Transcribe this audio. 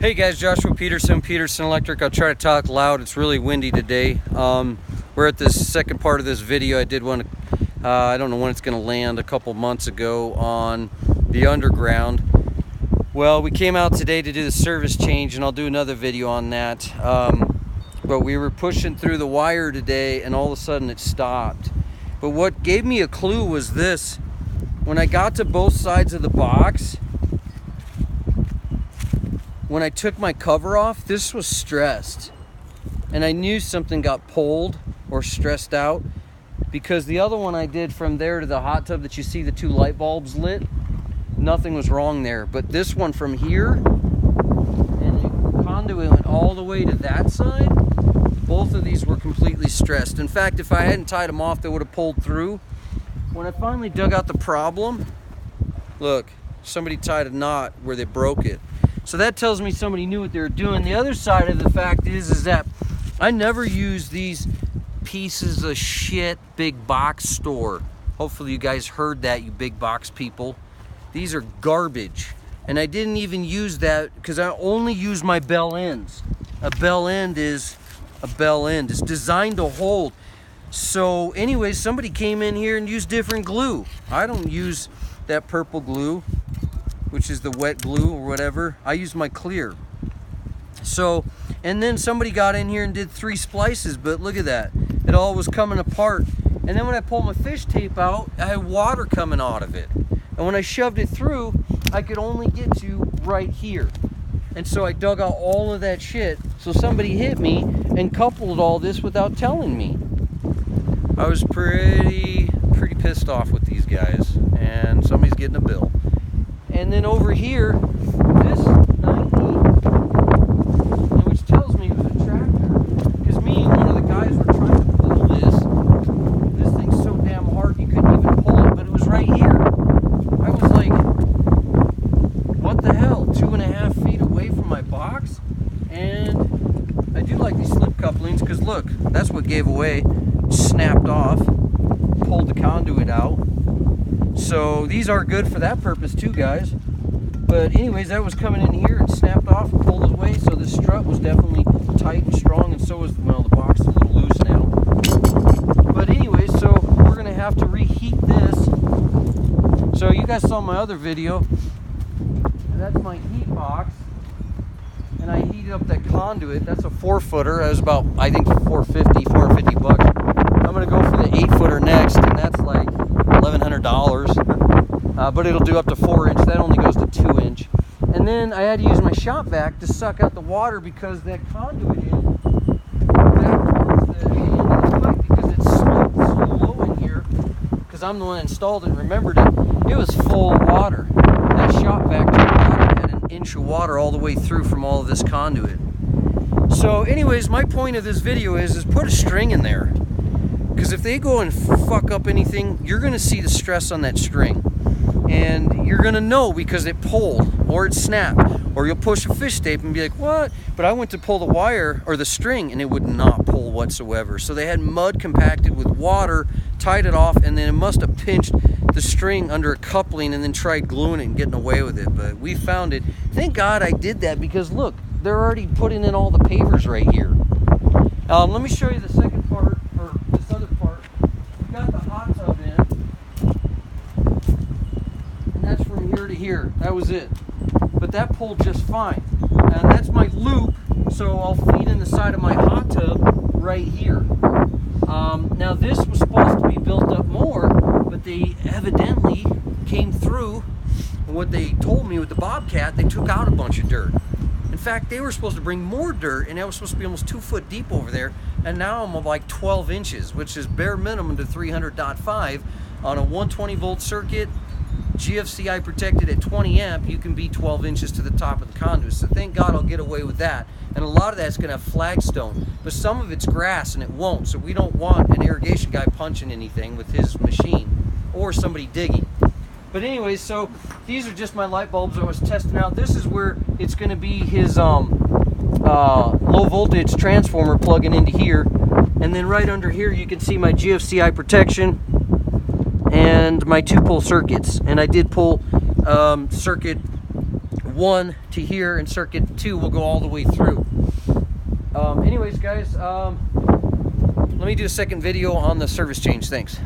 Hey guys, Joshua Peterson, Peterson Electric. I'll try to talk loud. It's really windy today. We're at this second part of this video. I did one, I don't know when it's going to land, a couple months ago on the underground. Well, we came out today to do the service change, and I'll do another video on that. But we were pushing through the wire today, and all of a sudden it stopped. But what gave me a clue was this. When I got to both sides of the box, when I took my cover off, this was stressed. And I knew something got pulled or stressed out, because the other one I did from there to the hot tub that you see the two light bulbs lit, nothing was wrong there. But this one from here, and the conduit went all the way to that side, both of these were completely stressed. In fact, if I hadn't tied them off, they would have pulled through. When I finally dug out the problem, look, somebody tied a knot where they broke it. So that tells me somebody knew what they were doing. The other side of the fact is that I never use these pieces of shit big box store. Hopefully you guys heard that, you big box people. These are garbage. And I didn't even use that because I only use my bell ends. A bell end is a bell end. It's designed to hold. So anyways, somebody came in here and used different glue. I don't use that purple glue, which is the wet glue or whatever. I use my clear. So, and then somebody got in here and did 3 splices, but look at that. It all was coming apart. And then when I pulled my fish tape out, I had water coming out of it. And when I shoved it through, I could only get to right here. And so I dug out all of that shit. So somebody hit me and coupled all this without telling me. I was pretty pissed off with these guys, and somebody's getting a bill. And then over here, this 90, which tells me it was a tractor, because me and one of the guys were trying to pull this. This thing's so damn hard you couldn't even pull it, but it was right here. I was like, what the hell, 2.5 feet away from my box? And I do like these slip couplings, because look, that's what gave away. Snapped off, pulled the conduit out. So these are good for that purpose too, guys. But anyways, that was coming in here and snapped off and pulled away. So this strut was definitely tight and strong, and so was, well, the box is a little loose now. But anyways, so we're gonna have to reheat this. So you guys saw my other video. That's my heat box. And I heated up that conduit. That's a 4-footer. That was about, I think, $450 bucks. I'm gonna go for the 8-footer next, and that's like $1,100. But it'll do up to 4-inch. That only goes to 2-inch. And then I had to use my shop vac to suck out the water, because that conduit in, that towards the end of the pipe, because it's sloped so low in here, because I'm the one that installed it and remembered it, it was full of water. That shop vac had an inch of water all the way through from all of this conduit. So anyways, my point of this video is put a string in there. Because if they go and fuck up anything, you're going to see the stress on that string. And you're going to know because it pulled or it snapped. Or you'll push a fish tape and be like, what? But I went to pull the wire or the string and it would not pull whatsoever. So they had mud compacted with water, tied it off, and then it must have pinched the string under a coupling and then tried gluing it and getting away with it. But we found it. Thank God I did that, because look, they're already putting in all the pavers right here. Let me show you the second part, or this other part. We got the hot tub in, and that's from here to here. That was it. But that pulled just fine. And that's my loop, so I'll feed in the side of my hot tub right here. Now this was supposed to be built up more, but they evidently came through, and what they told me with the Bobcat, they took out a bunch of dirt. In fact, they were supposed to bring more dirt, and that was supposed to be almost 2 foot deep over there, and now I'm like 12 inches, which is bare minimum to 300.5 on a 120 volt circuit, GFCI protected at 20 amp. You can be 12 inches to the top of the conduit. So thank God I'll get away with that. And a lot of that's going to have flagstone, but some of it's grass and it won't. So we don't want an irrigation guy punching anything with his machine or somebody digging. But anyways, so these are just my light bulbs I was testing out. This is where it's going to be his low voltage transformer plugging into here. And then right under here you can see my GFCI protection and my 2-pole circuits. And I did pull circuit 1 to here, and circuit 2 will go all the way through. Anyways, guys, let me do a second video on the service change. Thanks.